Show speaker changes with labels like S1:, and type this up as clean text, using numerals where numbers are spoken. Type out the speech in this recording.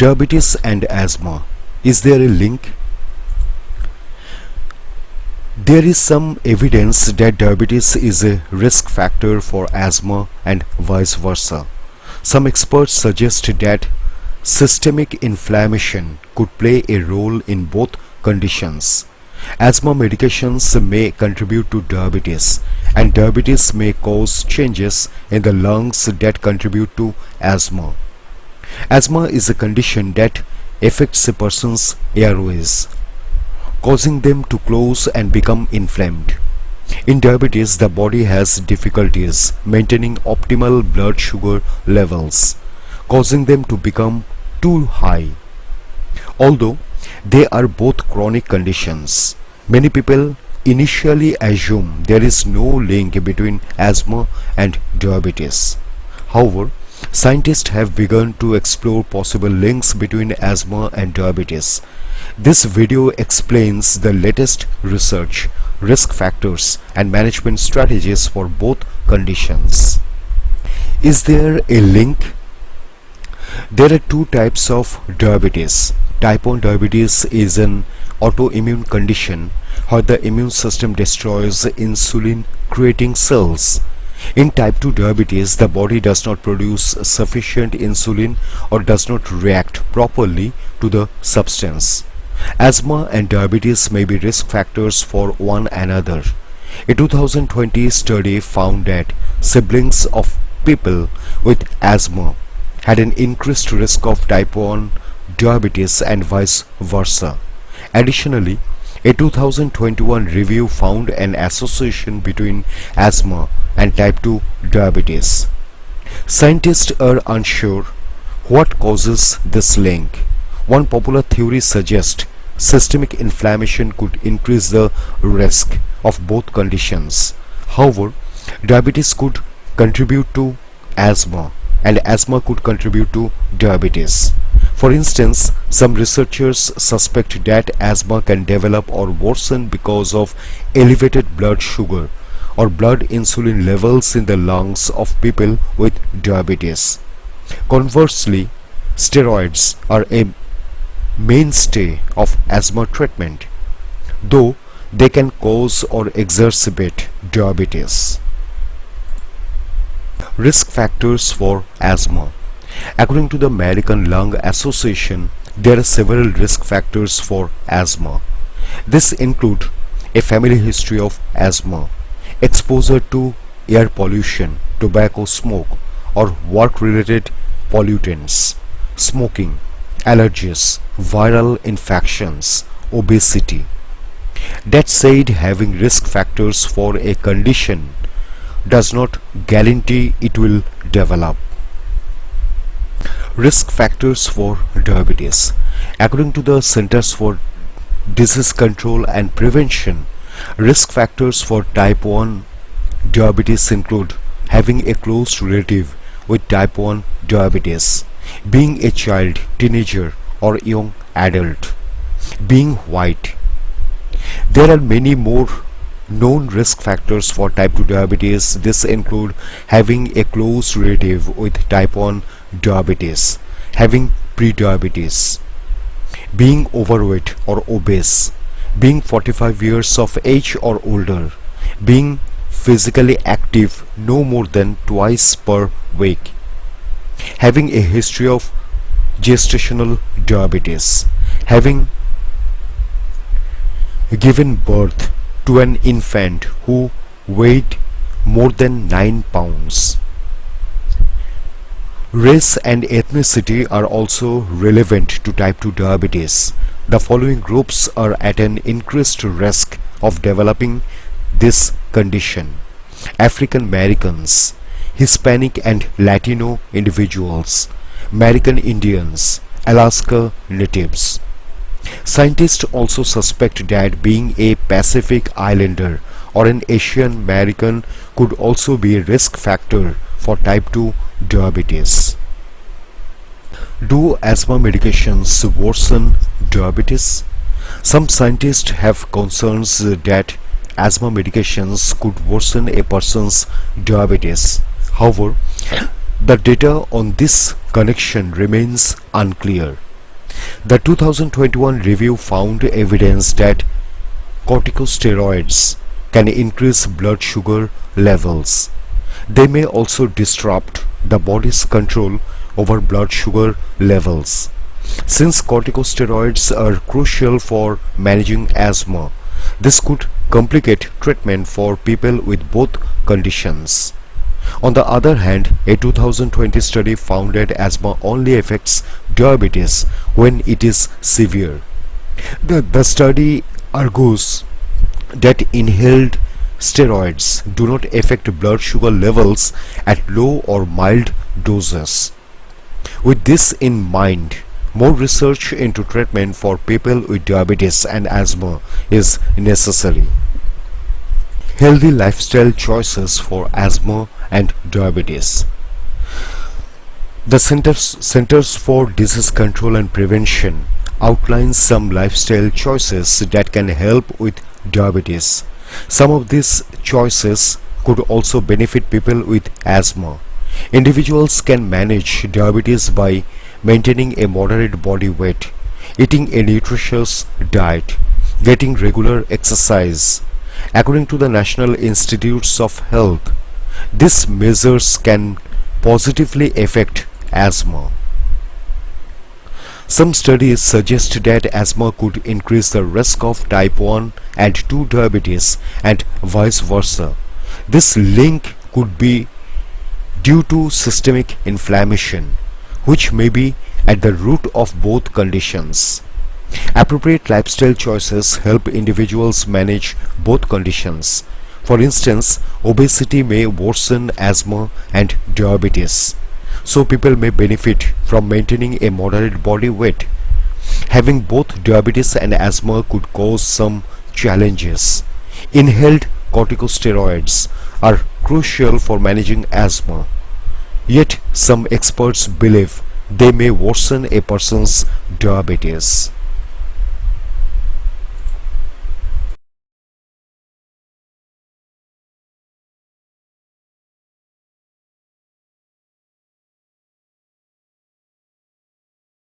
S1: Diabetes and asthma. Is there a link? There is some evidence that diabetes is a risk factor for asthma and vice versa. Some experts suggest that systemic inflammation could play a role in both conditions. Asthma medications may contribute to diabetes, and diabetes may cause changes in the lungs that contribute to asthma. Asthma is a condition that affects a person's airways, causing them to close and become inflamed. In diabetes, the body has difficulties maintaining optimal blood sugar levels, causing them to become too high. Although they are both chronic conditions, many people initially assume there is no link between asthma and diabetes. However, scientists have begun to explore possible links between asthma and diabetes. This video explains the latest research, risk factors, and management strategies for both conditions. Is there a link? There are two types of diabetes. Type 1 diabetes is an autoimmune condition where the immune system destroys insulin creating cells. In type 2 diabetes, the body does not produce sufficient insulin or does not react properly to the substance. Asthma and diabetes may be risk factors for one another. A 2020 study found that siblings of people with asthma had an increased risk of type 1 diabetes and vice versa. Additionally, a 2021 review found an association between asthma and type 2 diabetes. Scientists are unsure what causes this link. One popular theory suggests systemic inflammation could increase the risk of both conditions. However, diabetes could contribute to asthma, and asthma could contribute to diabetes. For instance, some researchers suspect that asthma can develop or worsen because of elevated blood sugar or blood insulin levels in the lungs of people with diabetes. Conversely, steroids are a mainstay of asthma treatment, though they can cause or exacerbate diabetes. Risk factors for asthma. According to the American Lung Association, there are several risk factors for asthma. These include a family history of asthma, exposure to air pollution, tobacco smoke, or work-related pollutants, smoking, allergies, viral infections, obesity. That said, having risk factors for a condition does not guarantee it will develop. Risk factors for diabetes. According to the Centers for Disease Control and Prevention, risk factors for type 1 diabetes include having a close relative with type 1 diabetes, being a child, teenager, or young adult, being white. There are many more known risk factors for type 2 diabetes. This include having a close relative with type 1 diabetes, having prediabetes, being overweight or obese, being 45 years of age or older, being physically active no more than twice per week, having a history of gestational diabetes, having given birth to an infant who weighed more than 9 pounds. Race and ethnicity are also relevant to type 2 diabetes. The following groups are at an increased risk of developing this condition: African Americans, Hispanic and Latino individuals, American Indians, Alaska Natives. Scientists also suspect that being a Pacific Islander or an Asian American could also be a risk factor for type 2 diabetes. Do asthma medications worsen diabetes? Some scientists have concerns that asthma medications could worsen a person's diabetes. However, the data on this connection remains unclear. The 2021 review found evidence that corticosteroids can increase blood sugar levels. They may also disrupt the body's control over blood sugar levels. Since corticosteroids are crucial for managing asthma, this could complicate treatment for people with both conditions. On the other hand, a 2020 study found that asthma only affects diabetes when it is severe. The study argues that inhaled steroids do not affect blood sugar levels at low or mild doses. With this in mind, more research into treatment for people with diabetes and asthma is necessary. Healthy lifestyle choices for asthma and diabetes. The Centers for Disease Control and Prevention outlines some lifestyle choices that can help with diabetes. Some of these choices could also benefit people with asthma. Individuals can manage diabetes by maintaining a moderate body weight, eating a nutritious diet, getting regular exercise. According to the National Institutes of Health, these measures can positively affect asthma. Some studies suggest that asthma could increase the risk of type 1 and 2 diabetes and vice versa. This link could be due to systemic inflammation, which may be at the root of both conditions. Appropriate lifestyle choices help individuals manage both conditions. For instance, obesity may worsen asthma and diabetes, so people may benefit from maintaining a moderate body weight. Having both diabetes and asthma could cause some challenges. Inhaled corticosteroids are crucial for managing asthma, yet some experts believe they may worsen a person's diabetes.